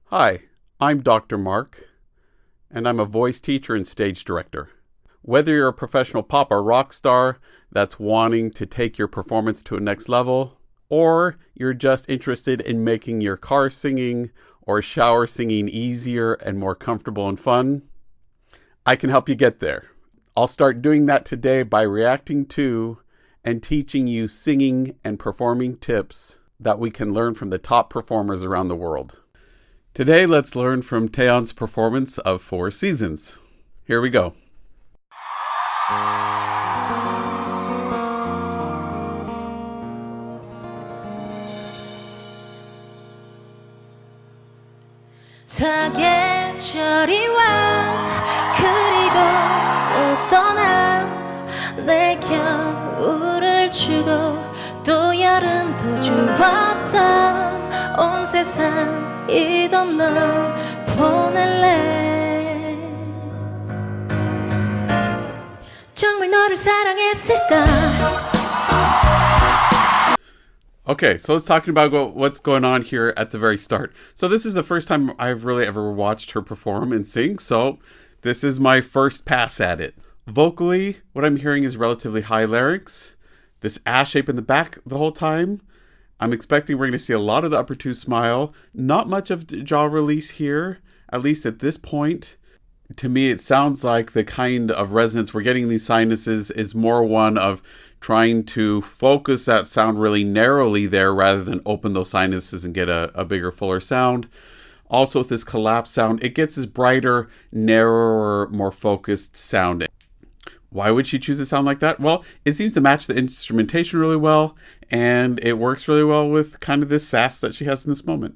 Hi, I'm Dr. Mark, and I'm a voice teacher and stage director. Whether you're a professional pop or rock star that's wanting to take your performance to a next level, or you're just interested in making your car singing or shower singing easier and more comfortable and fun, I can help you get there. I'll start doing that today by reacting to and teaching you singing and performing tips that we can learn from the top performers around the world. Today, let's learn from Taeyeon's performance of Four Seasons. Here we go. 사계절이 와 그리고 또 떠나 내 겨울을 주고 또 여름도 주었던 온 세상이던 널 보낼래 정말 너를 사랑했을까. Okay, so let's talk about what's going on here at the very start. So this is the first time I've really ever watched her perform and sing, so this is my first pass at it. Vocally, what I'm hearing is relatively high larynx, this ass shape in the back the whole time. I'm expecting we're going to see a lot of the upper two smile, not much of jaw release here, at least at this point. To me, it sounds like the kind of resonance we're getting in these sinuses is more one of trying to focus that sound really narrowly there rather than open those sinuses and get a bigger, fuller sound. Also with this collapse sound, it gets this brighter, narrower, more focused sound. Why would she choose a sound like that? Well, it seems to match the instrumentation really well, and it works really well with kind of this sass that she has in this moment.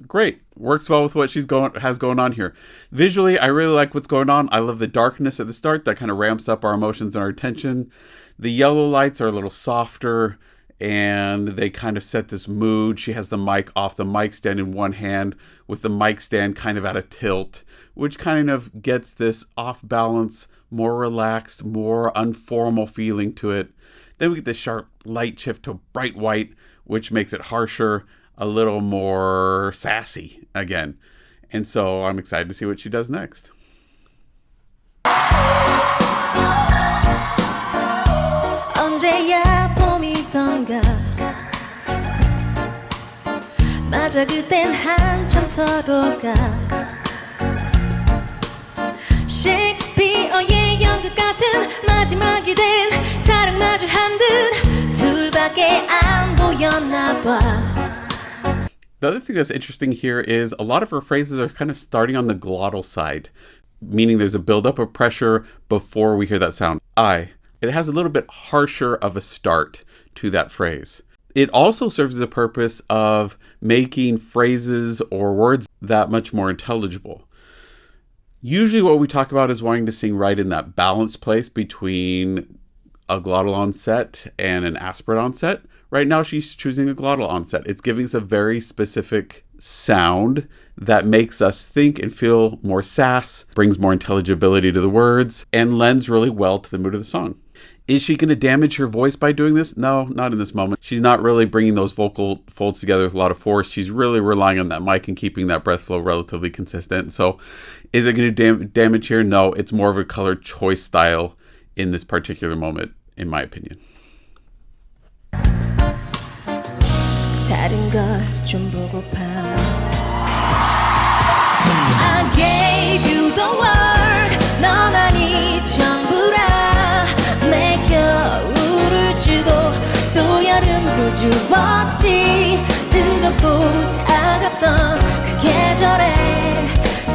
Great. Works well with what she's has going on here. Visually, I really like what's going on. I love the darkness at the start that kind of ramps up our emotions and our attention. The yellow lights are a little softer and they kind of set this mood. She has the mic off the mic stand in one hand with the mic stand kind of at a tilt, which kind of gets this off balance, more relaxed, more informal feeling to it. Then we get this sharp light shift to bright white, which makes it harsher, a little more sassy again. And so I'm excited to see what she does next. 언제야 봄이던가 맞아 그땐 한참 서로가 셰익스피어의 연극 같은 마지막이 된 사랑마저 한 듯 둘밖에 안 보였나 봐. The other thing that's interesting here is a lot of her phrases are kind of starting on the glottal side, meaning there's a buildup of pressure before we hear that sound. It has a little bit harsher of a start to that phrase. It also serves the purpose of making phrases or words that much more intelligible. Usually what we talk about is wanting to sing right in that balanced place between a glottal onset and an aspirate onset. Right now she's choosing a glottal onset. It's giving us a very specific sound that makes us think and feel more sass, brings more intelligibility to the words, and lends really well to the mood of the song. Is she going to damage her voice by doing this? No, not in this moment. She's not really bringing those vocal folds together with a lot of force. She's really relying on that mic and keeping that breath flow relatively consistent. So is it going to damage here? No, it's more of a color choice style in this particular moment, in my opinion. 다른 걸 좀 보고파. I gave you the world. 너만이 전부라. 내 겨울을 주고 또 여름도 주었지. 뜨겁고 차갑던 그 계절에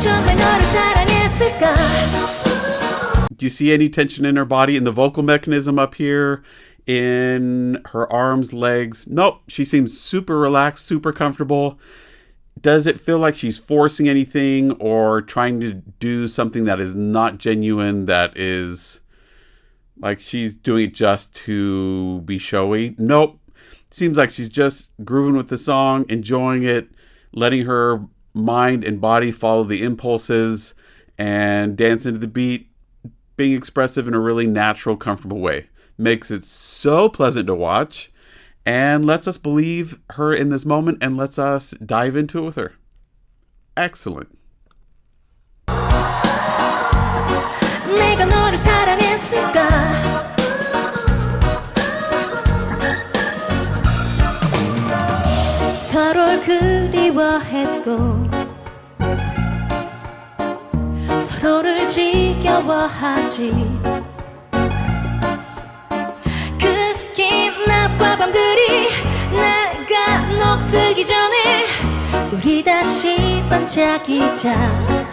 정말 너를 사랑했을까. Do you see any tension in her body, in the vocal mechanism up here, in her arms, legs? Nope. She seems super relaxed, super comfortable. Does it feel like she's forcing anything or trying to do something that is not genuine, that is like she's doing it just to be showy? Nope. Seems like she's just grooving with the song, enjoying it, letting her mind and body follow the impulses and dance into the beat, being expressive in a really natural, comfortable way. Makes it so pleasant to watch and lets us believe her in this moment and lets us dive into it with her. excellent. 내가 너를 사랑했을까 서로를 그리워했고 서로를 지겨워하지 그 긴 낮과 밤들이 내가 녹슬기 전에 우리 다시 반짝이자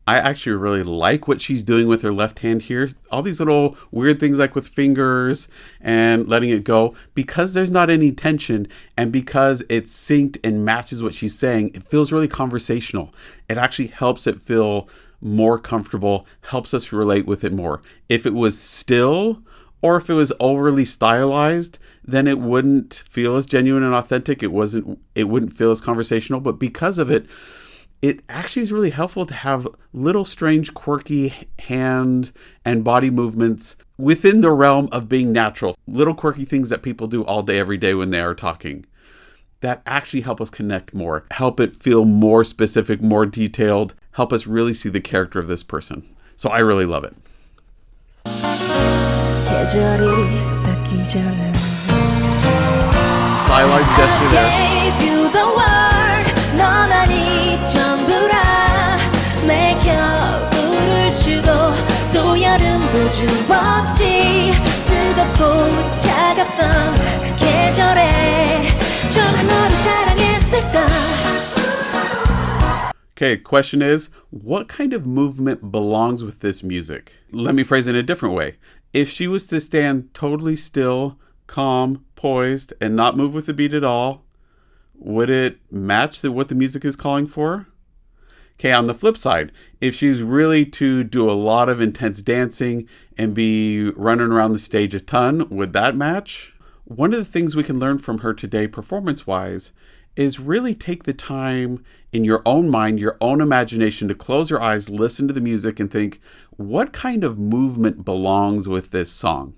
I actually really like what she's doing with her left hand here. All these little weird things like with fingers and letting it go. Because there's not any tension and because it's synced and matches what she's saying, it feels really conversational. It actually helps it feel more comfortable, helps us relate with it more. If it was still or if it was overly stylized, then it wouldn't feel as genuine and authentic. It wouldn't feel as conversational. But because of it, it actually is really helpful to have little strange, quirky hand and body movements within the realm of being natural. Little quirky things that people do all day, every day when they are talking. That actually help us connect more, help it feel more specific, more detailed, help us really see the character of this person. So I really love it. Stylized gesture there. 너만이 전부라 내 겨울을 주고 또 여름도 주었지 뜨겁고 차갑던 그 계절에 정말 너를 사랑했을까 Okay, question is, what kind of movement belongs with this music? Let me phrase it in a different way. If she was to stand totally still, calm, poised, and not move with the beat at all, would it match what the music is calling for? Okay, on the flip side, if she's really to do a lot of intense dancing and be running around the stage a ton, would that match? One of the things we can learn from her today, performance-wise, is really take the time in your own mind, your own imagination, to close your eyes, listen to the music, and think, what kind of movement belongs with this song?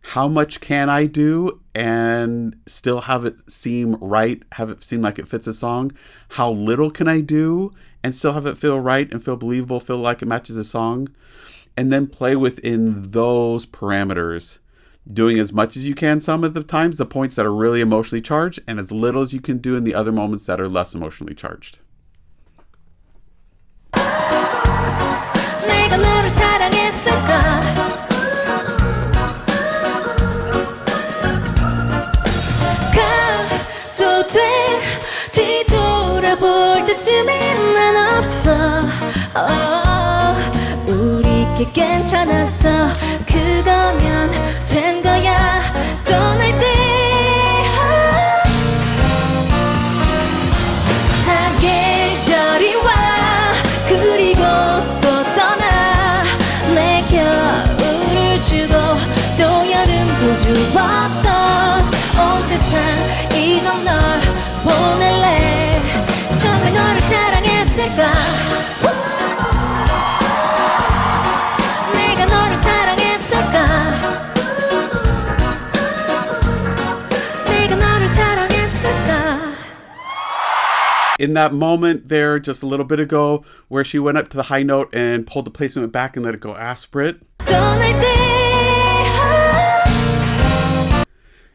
How much can I do and still have it seem right, have it seem like it fits a song? How little can I do and still have it feel right and feel believable, feel like it matches a song? And then play within those parameters, doing as much as you can some of the times, the points that are really emotionally charged, and as little as you can do in the other moments that are less emotionally charged. 내가 너를 사랑했을까 뒤돌아볼 때쯤엔 난 없어 우리께 괜찮았어 그거면 된 거야 떠날 때 사계절이 와 그리고 또 떠나 내 겨울을 주고 또 여름도 주었던 온 세상 이건 널 보낼래 정말 너를 사랑했을까 내가 너를 사랑했을까 내가 너를 사랑했을까 In that moment there, just a little bit ago, where she went up to the high note and pulled the placement back and let it go aspirate, 떠날 때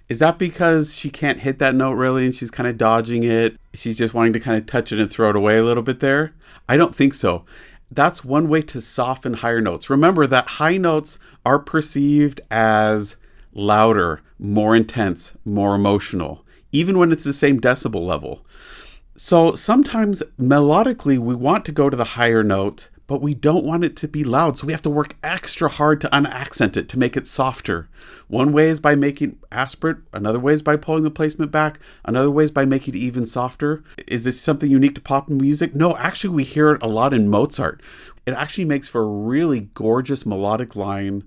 is that because she can't hit that note really and she's kind of dodging it? She's just wanting to kind of touch it and throw it away a little bit there? I don't think so. That's one way to soften higher notes. Remember that high notes are perceived as louder, more intense, more emotional, even when it's the same decibel level. So sometimes melodically we want to go to the higher note, but we don't want it to be loud. So we have to work extra hard to unaccent it, to make it softer. One way is by making aspirate. Another way is by pulling the placement back. Another way is by making it even softer. Is this something unique to pop music? No, actually we hear it a lot in Mozart. It actually makes for a really gorgeous melodic line,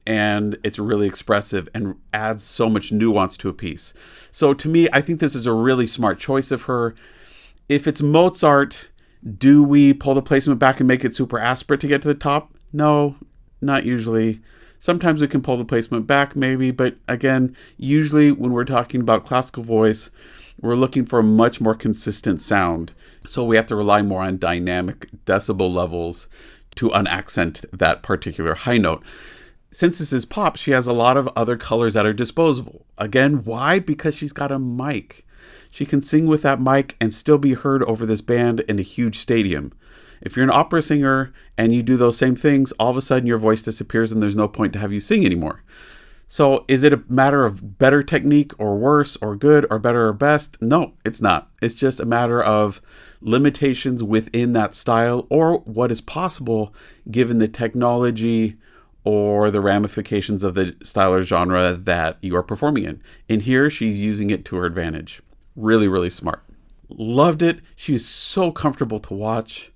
and it's really expressive and adds so much nuance to a piece. So to me, I think this is a really smart choice of her. If it's Mozart, do we pull the placement back and make it super aspirate to get to the top? No, not usually. Sometimes we can pull the placement back maybe, but again, usually when we're talking about classical voice, We're looking for a much more consistent sound. So we have to rely more on dynamic decibel levels to unaccent that particular high note. Since this is pop, she has a lot of other colors at her disposal. Again, why? Because she's got a mic. She can sing with that mic and still be heard over this band in a huge stadium. If you're an opera singer and you do those same things, all of a sudden your voice disappears and there's no point to have you sing anymore. So is it a matter of better technique or worse or good or better or best? No, it's not. It's just a matter of limitations within that style or what is possible given the technology or the ramifications of the style or genre that you are performing in. And here she's using it to her advantage. Really, really smart. Loved it. She is so comfortable to watch.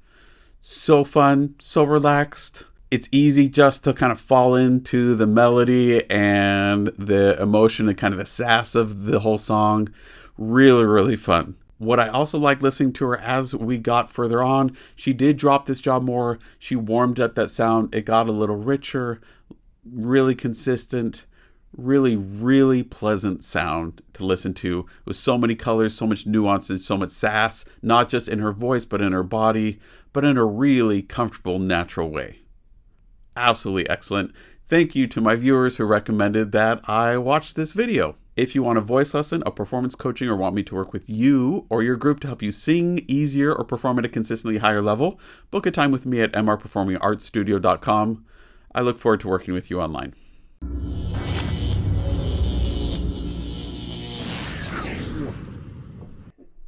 So fun, so relaxed. It's easy just to kind of fall into the melody and the emotion and kind of the sass of the whole song. Really, really fun. What I also like listening to her as we got further on, she did drop this job more. She warmed up that sound. It got a little richer, really consistent, really, really pleasant sound to listen to with so many colors, so much nuance, and so much sass, not just in her voice, but in her body, but in a really comfortable, natural way. Absolutely excellent. Thank you to my viewers who recommended that I watch this video. If you want a voice lesson, a performance coaching, or want me to work with you or your group to help you sing easier or perform at a consistently higher level, book a time with me at mrperformingartstudio.com. I look forward to working with you online.